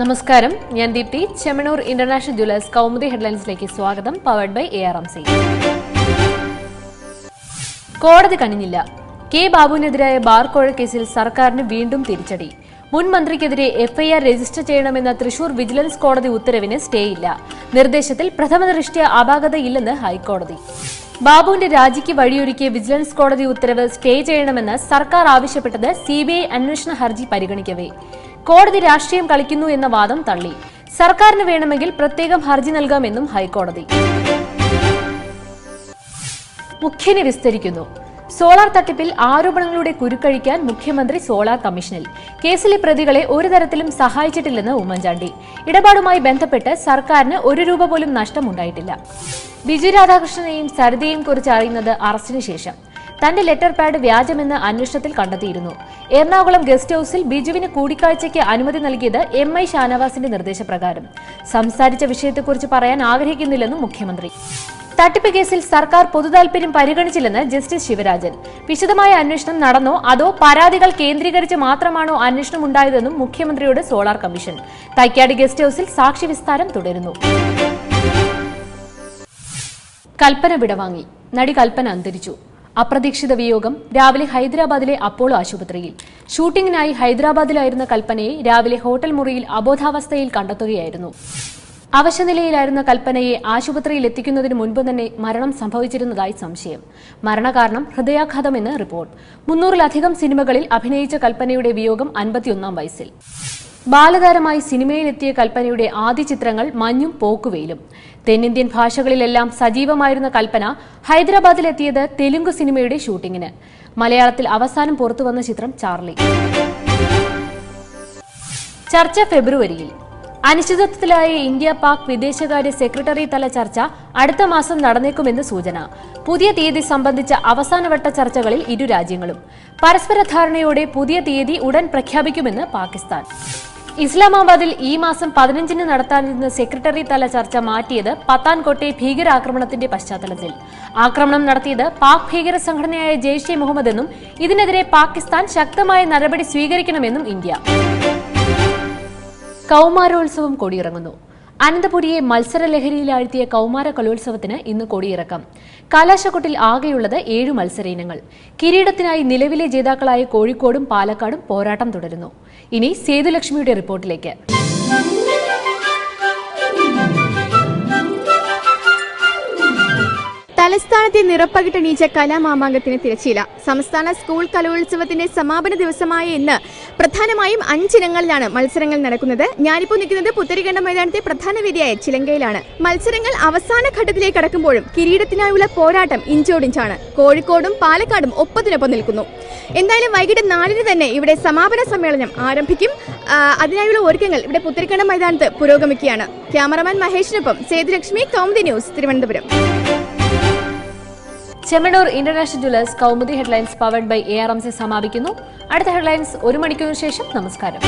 നമസ്കാരം, ഞാൻ Deepthi. Chemmanur international jewellers Kaumudi ഹെഡ്ലൈൻസിലേക്ക് സ്വാഗതം. Powered by ARMC. കോടതി കനിഞ്ഞില്ല. കെ ബാബുവിനെതിരായ ബാർകോഴ കേസിൽ സർക്കാരിന് വീണ്ടും തിരിച്ചടി. മുൻ മന്ത്രിക്കെതിരെ FIR രജിസ്റ്റർ ചെയ്യണമെന്ന തൃശൂർ വിജിലൻസ് കോടതി ഉത്തരവിന് സ്റ്റേയില്ല. നിർദ്ദേശത്തിൽ പ്രഥമദൃഷ്ട്യാ അപാകതയില്ലെന്ന് ഹൈക്കോടതി. ബാബുവിന്റെ രാജിക്ക് വഴിയൊരുക്കിയ വിജിലൻസ് കോടതി ഉത്തരവ് സ്റ്റേ ചെയ്യണമെന്ന് സർക്കാർ ആവശ്യപ്പെട്ടത് CBI അന്വേഷണ ഹർജി പരിഗണിക്കവേ കോടതി രാഷ്ട്രീയം കളിക്കുന്നു എന്ന വാദം തള്ളി. സർക്കാരിന് വേണമെങ്കിൽ പ്രത്യേകം ഹർജി നൽകാമെന്നും ഹൈക്കോടതി. മുഖ്യനെ വിസ്തരിക്കുന്നു. സോളാർ തട്ടിപ്പിൽ ആരോപണങ്ങളുടെ കുരുക്കഴിക്കാൻ മുഖ്യമന്ത്രി സോളാർ കമ്മീഷനിൽ. കേസിലെ പ്രതികളെ ഒരു തരത്തിലും സഹായിച്ചിട്ടില്ലെന്ന് ഉമ്മൻചാണ്ടി. ഇടപാടുമായി ബന്ധപ്പെട്ട് സർക്കാരിന് ₹1 പോലും നഷ്ടമുണ്ടായിട്ടില്ല. ബിജു രാധാകൃഷ്ണനെയും സരിതയെയും കുറിച്ച് അറിയുന്നത് അറസ്റ്റിന് ശേഷം. തന്റെ ലെറ്റർ പാഡ് വ്യാജമെന്ന് അന്വേഷണത്തിൽ കണ്ടെത്തിയിരുന്നു. എറണാകുളം ഗസ്റ്റ് ഹൌസിൽ ബിജുവിന് കൂടിക്കാഴ്ചയ്ക്ക് അനുമതി നൽകിയത് MI ഷാനവാസിന്റെ നിർദ്ദേശപ്രകാരം. സംസാരിച്ച വിഷയത്തെക്കുറിച്ച് പറയാൻ ആഗ്രഹിക്കുന്നില്ലെന്നും മുഖ്യമന്ത്രി. തട്ടിപ്പ് കേസിൽ സർക്കാർ പൊതുതാൽപര്യം പരിഗണിച്ചില്ലെന്ന് ജസ്റ്റിസ് ശിവരാജൻ. വിശദമായ അന്വേഷണം നടന്നോ അതോ പരാതികൾ കേന്ദ്രീകരിച്ച് മാത്രമാണോ അന്വേഷണം ഉണ്ടായതെന്നും മുഖ്യമന്ത്രിയോട് സോളാർ കമ്മീഷൻ. തൈക്കാട് ഗസ്റ്റ് ഹൌസിൽ സാക്ഷി വിസ്താരം തുടരുന്നു. കൽപ്പന വിടവാങ്ങി. നടി കൽപ്പന അന്തരിച്ചു. അപ്രതീക്ഷിത വിയോഗം. രാവിലെ ഹൈദരാബാദിലെ അപ്പോളോ ആശുപത്രിയിൽ. ഷൂട്ടിംഗിനായി ഹൈദരാബാദിലായിരുന്ന കൽപ്പനയെ രാവിലെ ഹോട്ടൽ മുറിയിൽ അബോധാവസ്ഥയിൽ കണ്ടെത്തുകയായിരുന്നു. അവശനിലയിലായിരുന്ന കൽപ്പനയെ ആശുപത്രിയിൽ എത്തിക്കുന്നതിന് മുൻപ് തന്നെ മരണം സംഭവിച്ചിരുന്നതായി സംശയം. മരണകാരണം ഹൃദയാഘാതമെന്ന് റിപ്പോർട്ട്. 300-ലധികം സിനിമകളിൽ അഭിനയിച്ച കൽപ്പനയുടെ വിയോഗം 51-ാം വയസ്സിൽ. ബാലതാരമായി സിനിമയിലെത്തിയ കൽപ്പനയുടെ ആദ്യ ചിത്രങ്ങൾ മഞ്ഞും പോക്കുവെയിലും. തെന്നിന്ത്യൻ ഭാഷകളിലെല്ലാം സജീവമായിരുന്ന കൽപ്പന ഹൈദരാബാദിലെത്തിയത് തെലുങ്ക് സിനിമയുടെ ഷൂട്ടിംഗിന്. മലയാളത്തിൽ അവസാനം പുറത്തുവന്ന ചിത്രം ചാർലി. ചർച്ച ഫെബ്രുവരിയിൽ. അനിശ്ചിതത്വത്തിലായ ഇന്ത്യ-പാക് വിദേശകാര്യ സെക്രട്ടറി തല ചർച്ച അടുത്ത മാസം നടന്നേക്കുമെന്ന് സൂചന. പുതിയ തീയതി സംബന്ധിച്ച അവസാനവട്ട ചർച്ചകളിൽ ഇരു രാജ്യങ്ങളും. പരസ്പര ധാരണയോടെ പുതിയ തീയതി ഉടൻ പ്രഖ്യാപിക്കുമെന്ന് പാകിസ്ഥാൻ. ഇസ്ലാമാബാദിൽ ഈ മാസം 15-ന് നടത്താനിരുന്ന സെക്രട്ടറി തല ചർച്ച മാറ്റിയത് പത്താൻകോട്ടെ ഭീകരാക്രമണത്തിന്റെ പശ്ചാത്തലത്തിൽ. ആക്രമണം നടത്തിയത് പാക് ഭീകര സംഘടനയായ ജെയ്ഷെ മുഹമ്മദ് എന്നും ഇതിനെതിരെ പാകിസ്ഥാൻ ശക്തമായ നടപടി സ്വീകരിക്കണമെന്നും ഇന്ത്യ. കൌമാരോത്സവം കൊടിയിറങ്ങുന്നു. അനന്തപുരിയെ മത്സരലഹരിയിലാഴ്ത്തിയ കൌമാര കലോത്സവത്തിന് ഇന്ന് കൊടിയിറക്കം. കലാശക്കൊട്ടിൽ ആകെയുള്ളത് 7 മത്സര ഇനങ്ങൾ. കിരീടത്തിനായി നിലവിലെ ജേതാക്കളായ കോഴിക്കോടും പാലക്കാടും പോരാട്ടം തുടരുന്നു. ഇനി സേതുലക്ഷ്മിയുടെ റിപ്പോർട്ടിലേക്ക്. തലസ്ഥാനത്തെ നിറപ്പകിട്ടണിയിച്ച കലാമാമാങ്കത്തിന് തിരശ്ശീല. സംസ്ഥാന സ്കൂൾ കലോത്സവത്തിന്റെ സമാപന ദിവസമായ ഇന്ന് പ്രധാനമായും 5 ഇനങ്ങളിലാണ് മത്സരങ്ങൾ നടക്കുന്നത്. ഞാനിപ്പോൾ നിൽക്കുന്നത് പുത്തരിക്കണ്ടം മൈതാനത്തെ പ്രധാന വേദിയായ ചിലങ്കയിലാണ്. മത്സരങ്ങൾ അവസാന ഘട്ടത്തിലേക്ക് കടക്കുമ്പോഴും കിരീടത്തിനായുള്ള പോരാട്ടം ഇഞ്ചോടിഞ്ചാണ്. കോഴിക്കോടും പാലക്കാടും ഒപ്പത്തിനൊപ്പം നിൽക്കുന്നു. എന്തായാലും വൈകിട്ട് 4-ന് തന്നെ ഇവിടെ സമാപന സമ്മേളനം ആരംഭിക്കും. അതിനായുള്ള ഒരുക്കങ്ങൾ ഇവിടെ പുത്തരിക്കണ്ടം മൈതാനത്ത് പുരോഗമിക്കുകയാണ്. ക്യാമറമാൻ മഹേഷിനൊപ്പം Sethulakshmi, Kaumudi news, Thiruvananthapuram. Chemmanur international jewellers Kaumudi headlines powered by ARMC സമാപിക്കുന്നു. അടുത്ത ഹെഡ്ലൈൻസ് 1 മണിക്കൂറിന് ശേഷം. നമസ്കാരം.